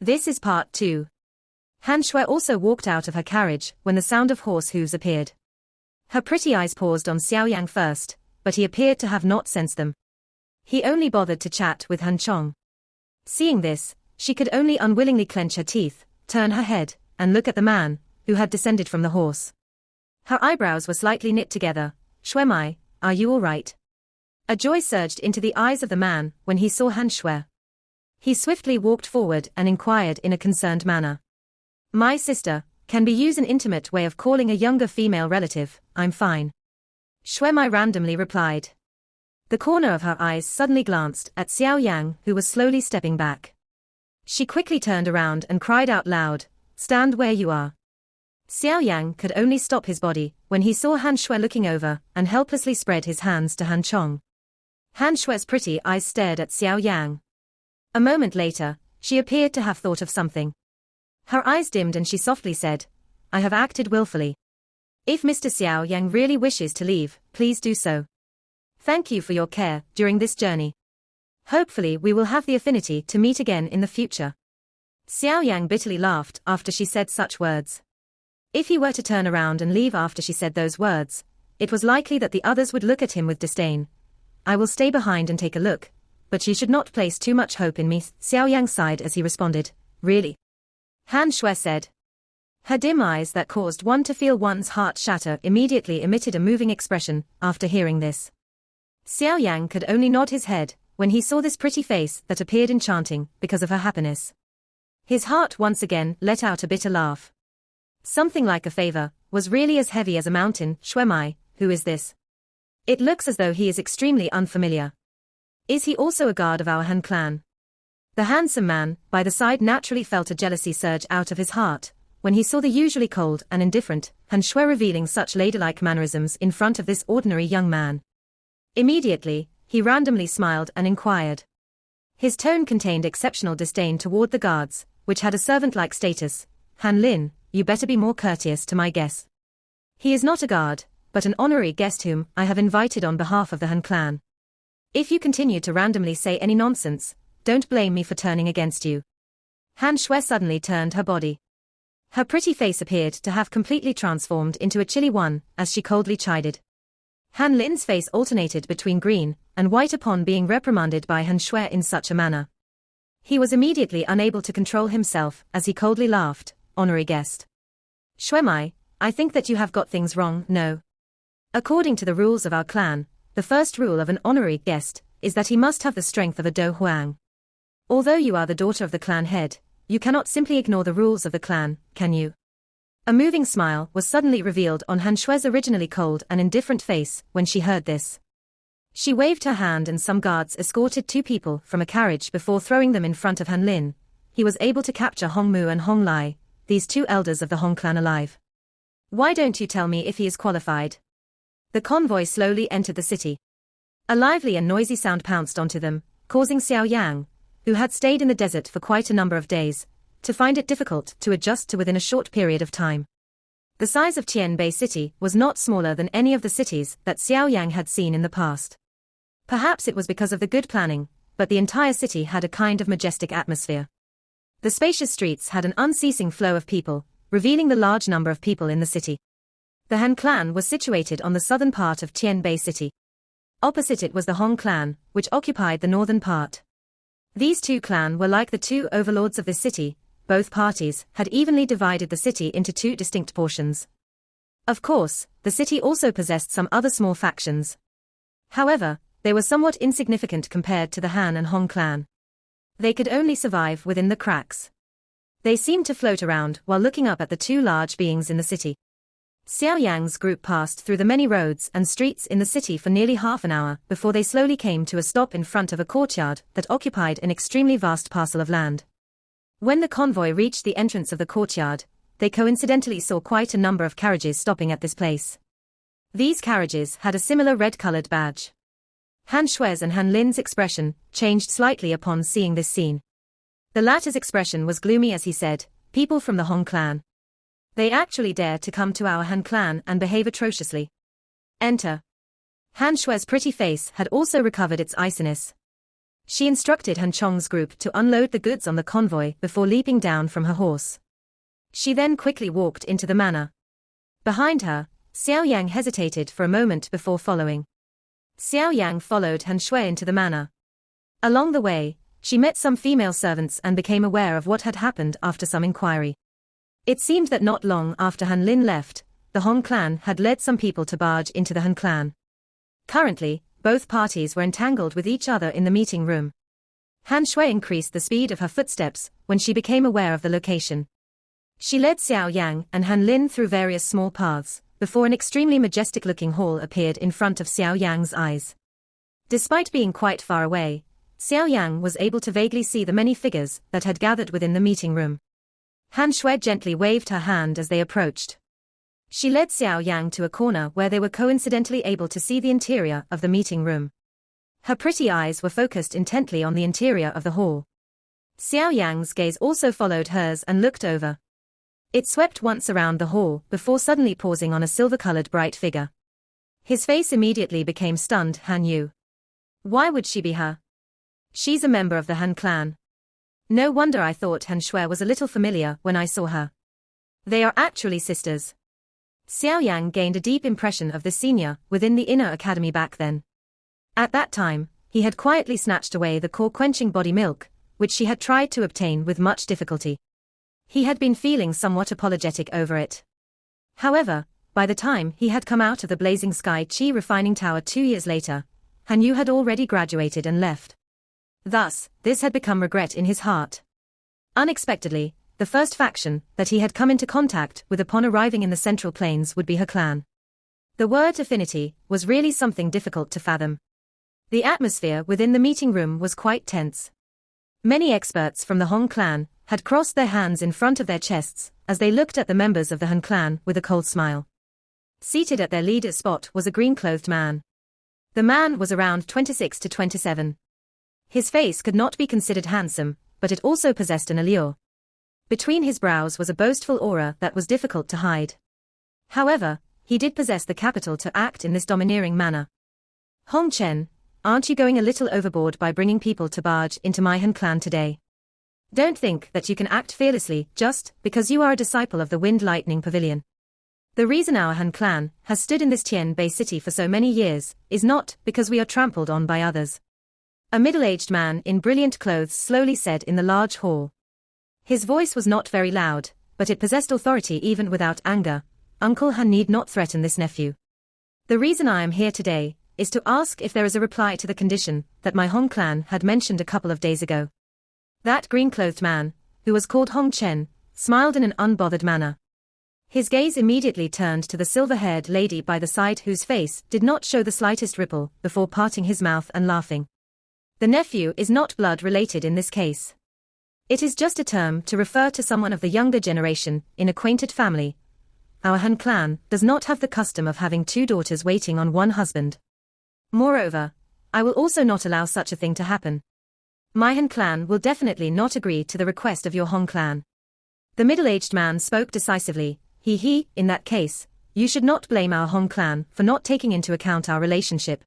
This is part 2. Han Shui also walked out of her carriage when the sound of horse hooves appeared. Her pretty eyes paused on Xiao Yan first, but he appeared to have not sensed them. He only bothered to chat with Han Chong. Seeing this, she could only unwillingly clench her teeth, turn her head, and look at the man, who had descended from the horse. Her eyebrows were slightly knit together. "Shui Mai, are you all right?" A joy surged into the eyes of the man when he saw Han Shui. He swiftly walked forward and inquired in a concerned manner. "My sister," can be used an intimate way of calling a younger female relative. "I'm fine," Shui Mai randomly replied. The corner of her eyes suddenly glanced at Xiao Yan, who was slowly stepping back. She quickly turned around and cried out loud, "Stand where you are." Xiao Yan could only stop his body when he saw Han Shui looking over and helplessly spread his hands to Han Chong. Han Shui's pretty eyes stared at Xiao Yan. A moment later, she appeared to have thought of something. Her eyes dimmed and she softly said, "I have acted willfully. If Mr. Xiao Yan really wishes to leave, please do so. Thank you for your care during this journey. Hopefully we will have the affinity to meet again in the future." Xiao Yang bitterly laughed after she said such words. If he were to turn around and leave after she said those words, it was likely that the others would look at him with disdain. "I will stay behind and take a look, but you should not place too much hope in me," Xiao Yang sighed as he responded. "Really?" Han Shui said. Her dim eyes that caused one to feel one's heart shatter immediately emitted a moving expression after hearing this. Xiao Yang could only nod his head when he saw this pretty face that appeared enchanting because of her happiness. His heart once again let out a bitter laugh. Something like a favor was really as heavy as a mountain. "Shui Mai, who is this? It looks as though he is extremely unfamiliar. Is he also a guard of our Han clan?" The handsome man by the side naturally felt a jealousy surge out of his heart when he saw the usually cold and indifferent Han Shui revealing such ladylike mannerisms in front of this ordinary young man. Immediately, he randomly smiled and inquired. His tone contained exceptional disdain toward the guards, which had a servant-like status. "Han Lin, you better be more courteous to my guest. He is not a guard, but an honorary guest whom I have invited on behalf of the Han clan. If you continue to randomly say any nonsense, don't blame me for turning against you." Han Shui suddenly turned her body. Her pretty face appeared to have completely transformed into a chilly one as she coldly chided. Han Lin's face alternated between green and white upon being reprimanded by Han Shui in such a manner. He was immediately unable to control himself as he coldly laughed. "Honorary guest. Shui Mai, I think that you have got things wrong." "No. According to the rules of our clan, the first rule of an honorary guest is that he must have the strength of a Do Huang. Although you are the daughter of the clan head, you cannot simply ignore the rules of the clan, can you?" A moving smile was suddenly revealed on Han Shui's originally cold and indifferent face when she heard this. She waved her hand and some guards escorted 2 people from a carriage before throwing them in front of Han Lin. He was able to capture Hong Mu and Hong Lai, these 2 elders of the Hong clan, alive. "Why don't you tell me if he is qualified?" The convoy slowly entered the city. A lively and noisy sound pounced onto them, causing Xiao Yang, who had stayed in the desert for quite a number of days, to find it difficult to adjust to within a short period of time. The size of Tianbei City was not smaller than any of the cities that Xiao Yang had seen in the past. Perhaps it was because of the good planning, but the entire city had a kind of majestic atmosphere. The spacious streets had an unceasing flow of people, revealing the large number of people in the city. The Han clan was situated on the southern part of Tianbei City. Opposite it was the Hong clan, which occupied the northern part. These 2 clans were like the 2 overlords of this city. Both parties had evenly divided the city into 2 distinct portions. Of course, the city also possessed some other small factions. However, they were somewhat insignificant compared to the Han and Hong clan. They could only survive within the cracks. They seemed to float around while looking up at the 2 large beings in the city. Xiao Yang's group passed through the many roads and streets in the city for nearly half an hour before they slowly came to a stop in front of a courtyard that occupied an extremely vast parcel of land. When the convoy reached the entrance of the courtyard, they coincidentally saw quite a number of carriages stopping at this place. These carriages had a similar red-colored badge. Han Shui's and Han Lin's expression changed slightly upon seeing this scene. The latter's expression was gloomy as he said, "People from the Hong clan. They actually dare to come to our Han clan and behave atrociously. Enter." Han Shui's pretty face had also recovered its iciness. She instructed Han Chong's group to unload the goods on the convoy before leaping down from her horse. She then quickly walked into the manor. Behind her, Xiao Yang hesitated for a moment before following. Xiao Yang followed Han Shui into the manor. Along the way, she met some female servants and became aware of what had happened after some inquiry. It seemed that not long after Han Lin left, the Hong clan had led some people to barge into the Han clan. Currently, both parties were entangled with each other in the meeting room. Han Shui increased the speed of her footsteps when she became aware of the location. She led Xiao Yang and Han Lin through various small paths, before an extremely majestic-looking hall appeared in front of Xiao Yang's eyes. Despite being quite far away, Xiao Yang was able to vaguely see the many figures that had gathered within the meeting room. Han Shui gently waved her hand as they approached. She led Xiao Yang to a corner where they were coincidentally able to see the interior of the meeting room. Her pretty eyes were focused intently on the interior of the hall. Xiao Yang's gaze also followed hers and looked over. It swept once around the hall before suddenly pausing on a silver-colored bright figure. His face immediately became stunned. Han Yu. Why would she be her? She's a member of the Han clan. No wonder I thought Han Shui was a little familiar when I saw her. They are actually sisters. Xiao Yang gained a deep impression of the senior within the inner academy back then. At that time, he had quietly snatched away the core-quenching body milk, which she had tried to obtain with much difficulty. He had been feeling somewhat apologetic over it. However, by the time he had come out of the Blazing Sky Chi refining tower 2 years later, Han Yu had already graduated and left. Thus, this had become regret in his heart. Unexpectedly, the first faction that he had come into contact with upon arriving in the Central Plains would be her clan. The word affinity was really something difficult to fathom. The atmosphere within the meeting room was quite tense. Many experts from the Hong clan had crossed their hands in front of their chests as they looked at the members of the Han clan with a cold smile. Seated at their leader's spot was a green-clothed man. The man was around 26 to 27. His face could not be considered handsome, but it also possessed an allure. Between his brows was a boastful aura that was difficult to hide. However, he did possess the capital to act in this domineering manner. Hong Chen, aren't you going a little overboard by bringing people to barge into my Han clan today? Don't think that you can act fearlessly just because you are a disciple of the Wind Lightning Pavilion. The reason our Han clan has stood in this Tian Bay city for so many years is not because we are trampled on by others. A middle-aged man in brilliant clothes slowly said in the large hall. His voice was not very loud, but it possessed authority even without anger. Uncle Han need not threaten this nephew. The reason I am here today is to ask if there is a reply to the condition that my Hong clan had mentioned a couple of days ago. That green-clothed man, who was called Hong Chen, smiled in an unbothered manner. His gaze immediately turned to the silver-haired lady by the side whose face did not show the slightest ripple before parting his mouth and laughing. The nephew is not blood-related in this case. It is just a term to refer to someone of the younger generation in acquainted family. Our Han clan does not have the custom of having 2 daughters waiting on one husband. Moreover, I will also not allow such a thing to happen. My Han clan will definitely not agree to the request of your Hong clan. The middle-aged man spoke decisively. In that case, you should not blame our Hong clan for not taking into account our relationship.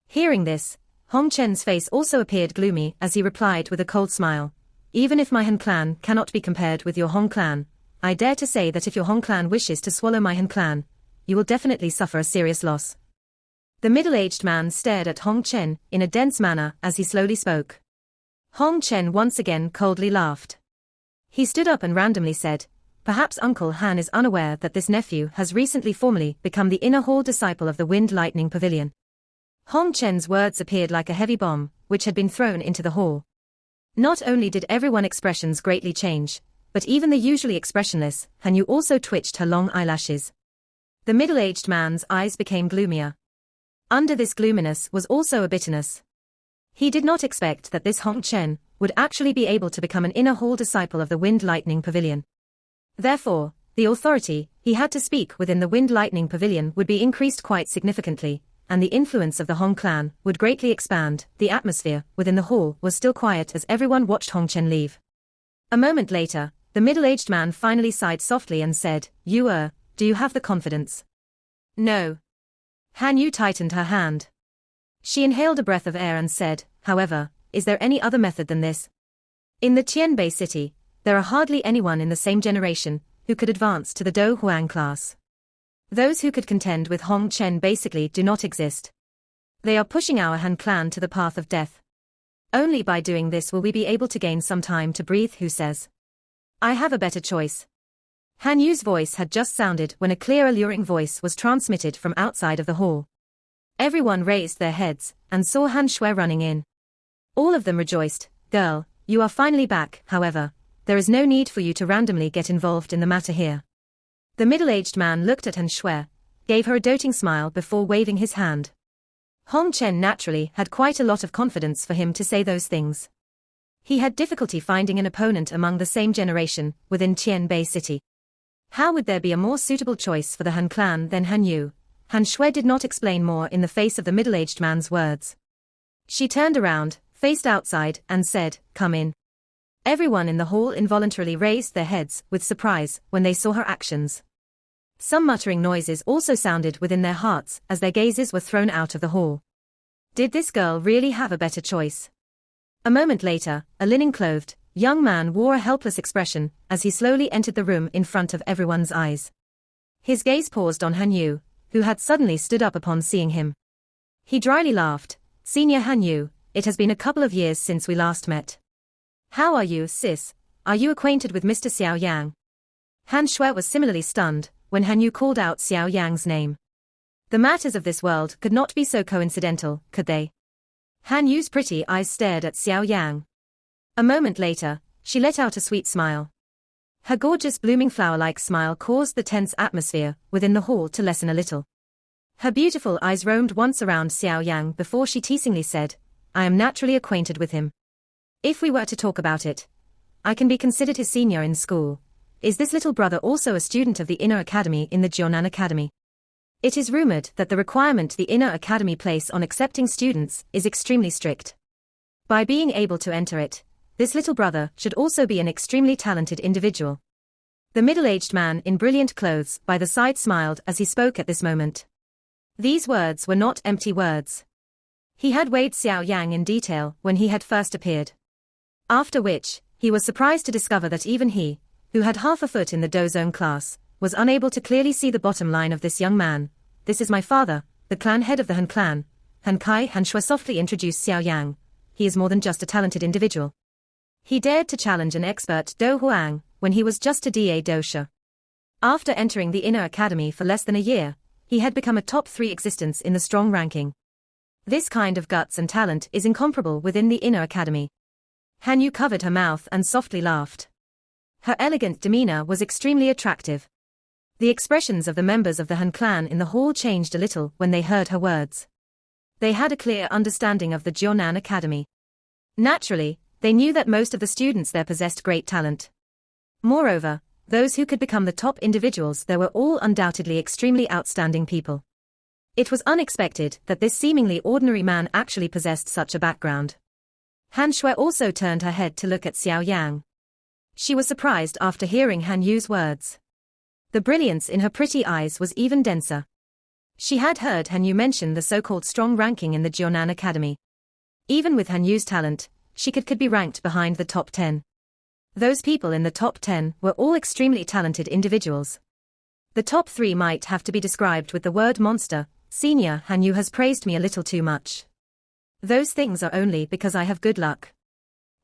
Hearing this, Hong Chen's face also appeared gloomy as he replied with a cold smile. Even if my Han clan cannot be compared with your Hong clan, I dare to say that if your Hong clan wishes to swallow my Han clan, you will definitely suffer a serious loss. The middle-aged man stared at Hong Chen in a dense manner as he slowly spoke. Hong Chen once again coldly laughed. He stood up and randomly said, perhaps Uncle Han is unaware that this nephew has recently formally become the inner hall disciple of the Wind Lightning Pavilion. Hong Chen's words appeared like a heavy bomb, which had been thrown into the hall. Not only did everyone's expressions greatly change, but even the usually expressionless Han Yu also twitched her long eyelashes. The middle-aged man's eyes became gloomier. Under this gloominess was also a bitterness. He did not expect that this Hong Chen would actually be able to become an inner hall disciple of the Wind Lightning Pavilion. Therefore, the authority he had to speak within the Wind Lightning Pavilion would be increased quite significantly, and the influence of the Hong clan would greatly expand. The atmosphere within the hall was still quiet as everyone watched Hong Chen leave. A moment later, the middle-aged man finally sighed softly and said, do you have the confidence? No. Han Yu tightened her hand. She inhaled a breath of air and said, however, is there any other method than this? In the Tianbei city, there are hardly anyone in the same generation who could advance to the Do Huang class. Those who could contend with Hong Chen basically do not exist. They are pushing our Han clan to the path of death. Only by doing this will we be able to gain some time to breathe. Who says? I have a better choice. Han Yu's voice had just sounded when a clear alluring voice was transmitted from outside of the hall. Everyone raised their heads and saw Han Shui running in. All of them rejoiced. Girl, you are finally back. However, there is no need for you to randomly get involved in the matter here. The middle-aged man looked at Han Shui, gave her a doting smile before waving his hand. Hong Chen naturally had quite a lot of confidence for him to say those things. He had difficulty finding an opponent among the same generation within Tianbei City. How would there be a more suitable choice for the Han clan than Han Yu? Han Shui did not explain more in the face of the middle-aged man's words. She turned around, faced outside, and said, "Come in." Everyone in the hall involuntarily raised their heads with surprise when they saw her actions. Some muttering noises also sounded within their hearts as their gazes were thrown out of the hall. Did this girl really have a better choice? A moment later, a linen-clothed young man wore a helpless expression as he slowly entered the room in front of everyone's eyes. His gaze paused on Han Yu, who had suddenly stood up upon seeing him. He dryly laughed. "Senior Han Yu, it has been a couple of years since we last met. How are you, sis? Are you acquainted with Mr. Xiao Yang?" Han Shui was similarly stunned when Han Yu called out Xiao Yang's name. The matters of this world could not be so coincidental, could they? Han Yu's pretty eyes stared at Xiao Yang. A moment later, she let out a sweet smile. Her gorgeous blooming flower-like smile caused the tense atmosphere within the hall to lessen a little. Her beautiful eyes roamed once around Xiao Yang before she teasingly said, "I am naturally acquainted with him. If we were to talk about it, I can be considered his senior in school. Is this little brother also a student of the Inner Academy in the Jiunan Academy? It is rumored that the requirement the Inner Academy place on accepting students is extremely strict. By being able to enter it, this little brother should also be an extremely talented individual." The middle-aged man in brilliant clothes by the side smiled as he spoke at this moment. These words were not empty words. He had weighed Xiao Yang in detail when he had first appeared. After which, he was surprised to discover that even he, who had half a foot in the Dozone class, was unable to clearly see the bottom line of this young man. "This is my father, the clan head of the Han clan." Han Kai. Han Shui softly introduced Xiao Yang. He is more than just a talented individual. He dared to challenge an expert Do Huang when he was just a Da Dosha. After entering the Inner Academy for less than a year, he had become a top 3 existence in the strong ranking. This kind of guts and talent is incomparable within the Inner Academy. Han Yu covered her mouth and softly laughed. Her elegant demeanor was extremely attractive. The expressions of the members of the Han clan in the hall changed a little when they heard her words. They had a clear understanding of the Jiunan Academy. Naturally, they knew that most of the students there possessed great talent. Moreover, those who could become the top individuals there were all undoubtedly extremely outstanding people. It was unexpected that this seemingly ordinary man actually possessed such a background. Han Shui also turned her head to look at Xiao Yang. She was surprised after hearing Han Yu's words. The brilliance in her pretty eyes was even denser. She had heard Han Yu mention the so-called strong ranking in the Jiunan Academy. Even with Han Yu's talent, she could be ranked behind the top 10. Those people in the top 10 were all extremely talented individuals. The top 3 might have to be described with the word monster. "Senior Han Yu has praised me a little too much. Those things are only because I have good luck."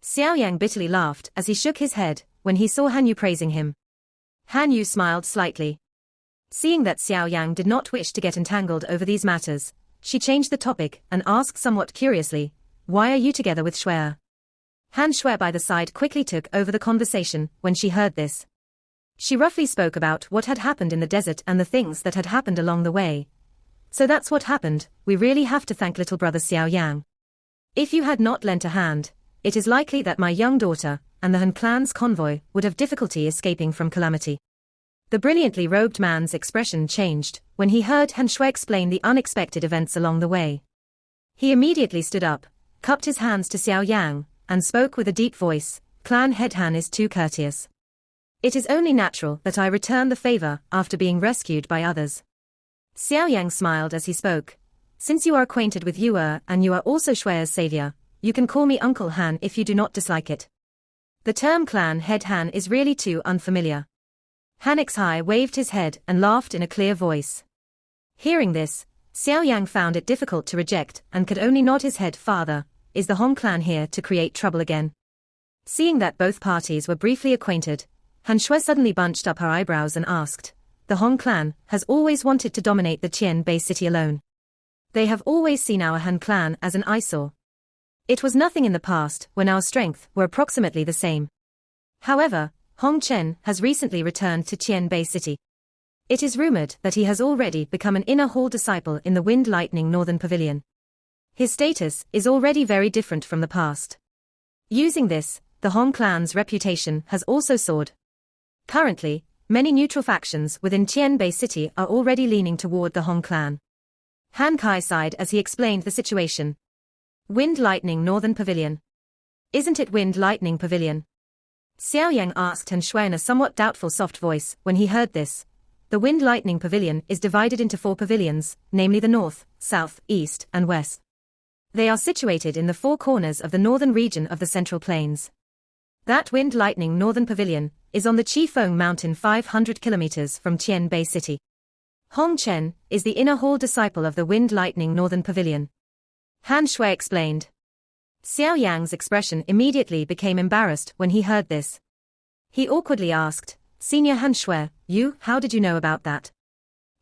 Xiao Yang bitterly laughed as he shook his head when he saw Han Yu praising him. Han Yu smiled slightly. Seeing that Xiao Yang did not wish to get entangled over these matters, she changed the topic and asked somewhat curiously, "Why are you together with Shui?" Han Shui by the side quickly took over the conversation when she heard this. She roughly spoke about what had happened in the desert and the things that had happened along the way. "So that's what happened. We really have to thank little brother Xiao Yang. If you had not lent a hand, it is likely that my young daughter and the Han clan's convoy would have difficulty escaping from calamity." The brilliantly robed man's expression changed when he heard Han Shui explain the unexpected events along the way. He immediately stood up, cupped his hands to Xiao Yang, and spoke with a deep voice. "Clan head Han is too courteous. It is only natural that I return the favor after being rescued by others." Xiao Yang smiled as he spoke. "Since you are acquainted with Yu and you are also Shui's savior, you can call me Uncle Han if you do not dislike it. The term clan head Han is really too unfamiliar. Han Xi waved his head and laughed in a clear voice. Hearing this, Xiao Yan found it difficult to reject and could only nod his head. Father, is the Hong clan here to create trouble again? Seeing that both parties were briefly acquainted, Han Shui suddenly bunched up her eyebrows and asked, the Hong clan has always wanted to dominate the Qianbei city alone. They have always seen our Han clan as an eyesore. It was nothing in the past when our strength were approximately the same. However, Hong Chen has recently returned to Qianbei city. It is rumored that he has already become an inner hall disciple in the Wind Lightning Northern Pavilion. His status is already very different from the past. Using this, the Hong clan's reputation has also soared. Currently, many neutral factions within Qianbei city are already leaning toward the Hong clan. Han Kai sighed as he explained the situation. Wind Lightning Northern Pavilion. Isn't it Wind Lightning Pavilion? Xiao Yang asked Han Shui in a somewhat doubtful soft voice when he heard this. The Wind Lightning Pavilion is divided into 4 pavilions, namely the north, south, east, and west. They are situated in the 4 corners of the northern region of the Central Plains. That Wind Lightning Northern Pavilion is on the Qifeng Mountain 500 kilometers from Qianbei city. Hong Chen is the inner hall disciple of the Wind Lightning Northern Pavilion. Han Shui explained. Xiao Yang's expression immediately became embarrassed when he heard this. He awkwardly asked, Senior Han Shui, how did you know about that?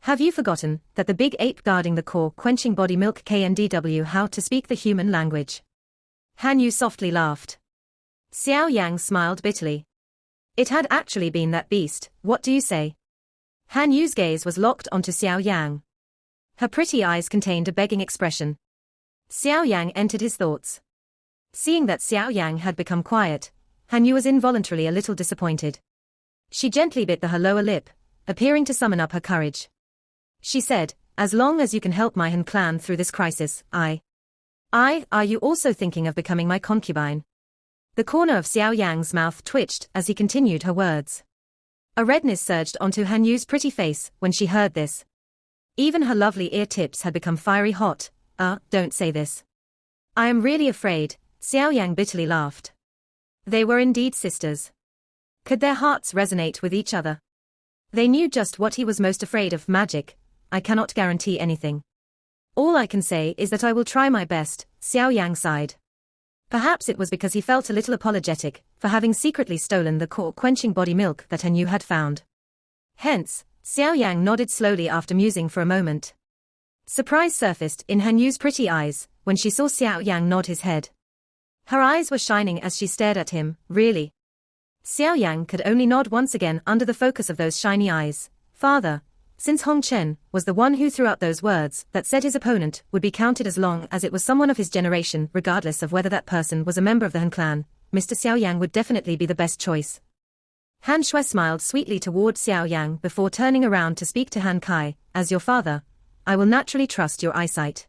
Have you forgotten that the big ape guarding the core quenching body milk KNDW how to speak the human language? Han Yu softly laughed. Xiao Yang smiled bitterly. It had actually been that beast, what do you say? Han Yu's gaze was locked onto Xiao Yang. Her pretty eyes contained a begging expression. Xiao Yang entered his thoughts. Seeing that Xiao Yang had become quiet, Han Yu was involuntarily a little disappointed. She gently bit her lower lip, appearing to summon up her courage. She said, as long as you can help my Han clan through this crisis, are you also thinking of becoming my concubine? The corner of Xiao Yang's mouth twitched as he continued her words. A redness surged onto Han Yu's pretty face when she heard this. Even her lovely ear tips had become fiery hot. Don't say this. I am really afraid, Xiao Yang bitterly laughed. They were indeed sisters. Could their hearts resonate with each other? They knew just what he was most afraid of, magic. I cannot guarantee anything. All I can say is that I will try my best, Xiao Yang sighed. Perhaps it was because he felt a little apologetic for having secretly stolen the core quenching body milk that Han Yu had found. Hence, Xiao Yang nodded slowly after musing for a moment. Surprise surfaced in Han Yu's pretty eyes when she saw Xiao Yang nod his head. Her eyes were shining as she stared at him, really. Xiao Yang could only nod once again under the focus of those shiny eyes. Father, since Hong Chen was the one who threw out those words that said his opponent would be counted as long as it was someone of his generation regardless of whether that person was a member of the Han clan, Mr. Xiao Yang would definitely be the best choice. Han Shui smiled sweetly toward Xiao Yang before turning around to speak to Han Kai, as your father, I will naturally trust your eyesight.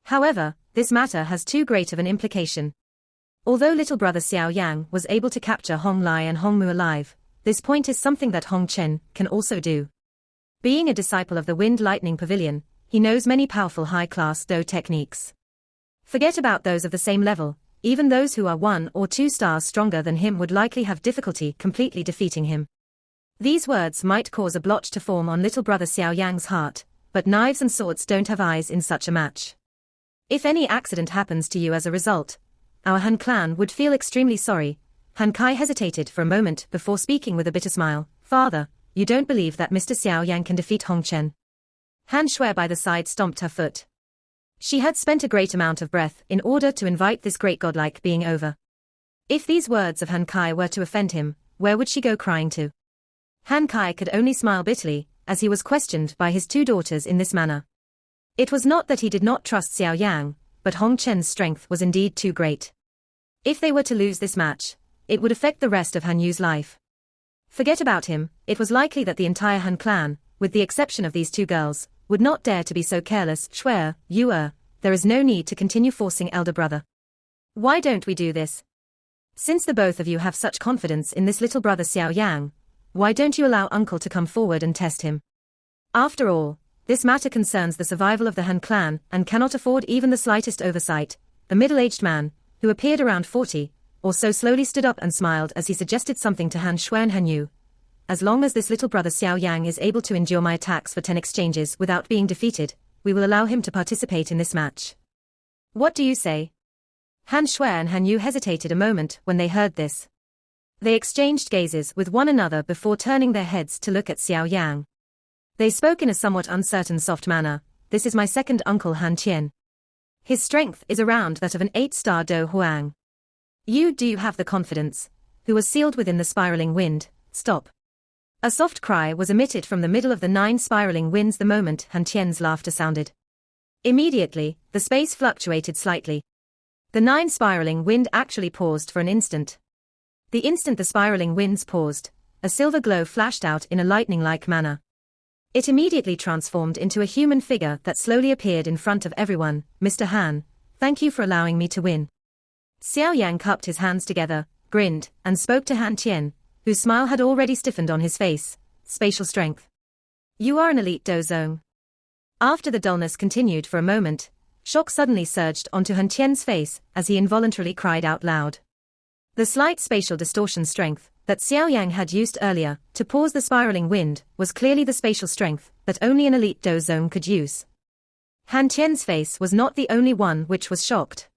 However, this matter has too great of an implication. Although little brother Xiao Yang was able to capture Hong Lai and Hong Mu alive, this point is something that Hong Chen can also do. Being a disciple of the Wind Lightning Pavilion, he knows many powerful high-class Do techniques. Forget about those of the same level, even those who are 1 or 2 stars stronger than him would likely have difficulty completely defeating him. These words might cause a blotch to form on little brother Xiao Yang's heart, but knives and swords don't have eyes in such a match. If any accident happens to you as a result, our Han clan would feel extremely sorry. Han Kai hesitated for a moment before speaking with a bitter smile. Father, you don't believe that Mr. Xiao Yang can defeat Hong Chen? Han Shui by the side stomped her foot. She had spent a great amount of breath in order to invite this great godlike being over. If these words of Han Kai were to offend him, where would she go crying to? Han Kai could only smile bitterly, as he was questioned by his 2 daughters in this manner. It was not that he did not trust Xiao Yang, but Hong Chen's strength was indeed too great. If they were to lose this match, it would affect the rest of Han Yu's life. Forget about him, it was likely that the entire Han clan, with the exception of these 2 girls, would not dare to be so careless. Shui, there is no need to continue forcing elder brother. Why don't we do this? Since the both of you have such confidence in this little brother Xiao Yang, why don't you allow uncle to come forward and test him? After all, this matter concerns the survival of the Han clan and cannot afford even the slightest oversight. The middle-aged man, who appeared around 40, or so, slowly stood up and smiled as he suggested something to Han Shui and Han Yu. As long as this little brother Xiao Yang is able to endure my attacks for 10 exchanges without being defeated, we will allow him to participate in this match. What do you say? Han Shui and Han Yu hesitated a moment when they heard this. They exchanged gazes with one another before turning their heads to look at Xiao Yang. They spoke in a somewhat uncertain soft manner. This is my second uncle Han Qian. His strength is around that of an 8-star Do Huang. Do you have the confidence? Who was sealed within the spiraling wind? Stop. A soft cry was emitted from the middle of the 9 spiraling winds the moment Han Qian's laughter sounded. Immediately, the space fluctuated slightly. The 9 spiraling wind actually paused for an instant. The instant the spiraling winds paused, a silver glow flashed out in a lightning-like manner. It immediately transformed into a human figure that slowly appeared in front of everyone. Mr. Han, thank you for allowing me to win. Xiao Yang cupped his hands together, grinned, and spoke to Han Qian, whose smile had already stiffened on his face. Spatial strength. You are an elite Dozong. After the dullness continued for a moment, shock suddenly surged onto Han Qian's face as he involuntarily cried out loud. The slight spatial distortion strength that Xiao Yang had used earlier to pause the spiraling wind was clearly the spatial strength that only an elite Dozong could use. Han Qian's face was not the only one which was shocked.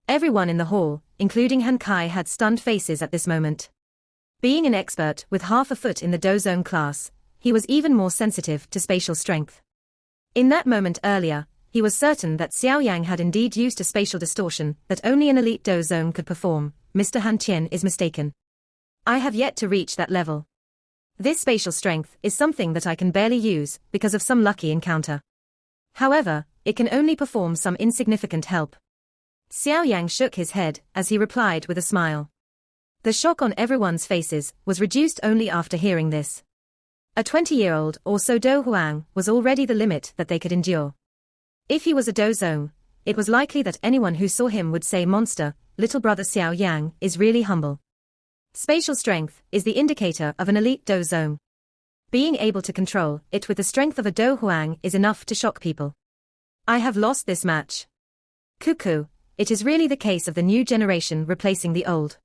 Everyone in the hall, including Han Kai, had stunned faces at this moment. Being an expert with half a foot in the Dozong class, he was even more sensitive to spatial strength. In that moment earlier, he was certain that Xiao Yang had indeed used a spatial distortion that only an elite Dozong could perform. Mr. Han Qian is mistaken. I have yet to reach that level. This spatial strength is something that I can barely use because of some lucky encounter. However, it can only perform some insignificant help. Xiao Yang shook his head as he replied with a smile. The shock on everyone's faces was reduced only after hearing this. A 20-year-old or so Do Huang was already the limit that they could endure. If he was a Dozong, it was likely that anyone who saw him would say, monster, little brother Xiao Yang is really humble. Spatial strength is the indicator of an elite Dozong. Being able to control it with the strength of a Do Huang is enough to shock people. I have lost this match. Cuckoo, it is really the case of the new generation replacing the old.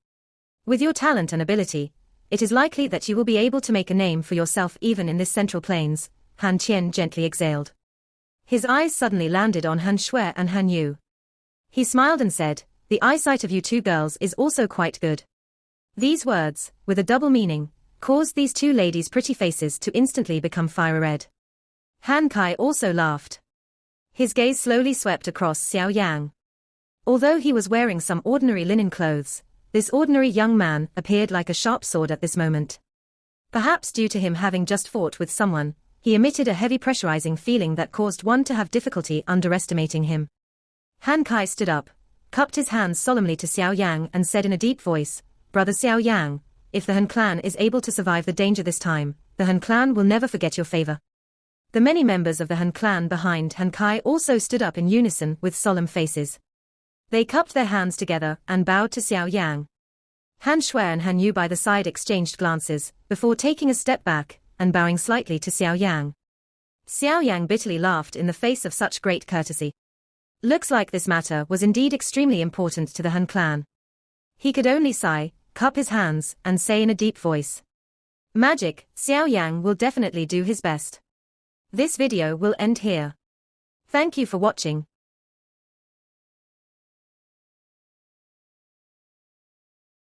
With your talent and ability, it is likely that you will be able to make a name for yourself even in this Central Plains. Han Qian gently exhaled. His eyes suddenly landed on Han Shui and Han Yu. He smiled and said, the eyesight of you two girls is also quite good. These words, with a double meaning, caused these two ladies' pretty faces to instantly become fire red. Han Kai also laughed. His gaze slowly swept across Xiao Yang. Although he was wearing some ordinary linen clothes, this ordinary young man appeared like a sharp sword at this moment. Perhaps due to him having just fought with someone, he emitted a heavy pressurizing feeling that caused one to have difficulty underestimating him. Han Kai stood up, cupped his hands solemnly to Xiao Yang and said in a deep voice, Brother Xiao Yang, if the Han clan is able to survive the danger this time, the Han clan will never forget your favor. The many members of the Han clan behind Han Kai also stood up in unison with solemn faces. They cupped their hands together and bowed to Xiao Yang. Han Shui and Han Yu by the side exchanged glances, before taking a step back and bowing slightly to Xiao Yang. Xiao Yang bitterly laughed in the face of such great courtesy. Looks like this matter was indeed extremely important to the Han clan. He could only sigh, cup his hands, and say in a deep voice. Magic, Xiao Yang will definitely do his best. This video will end here. Thank you for watching.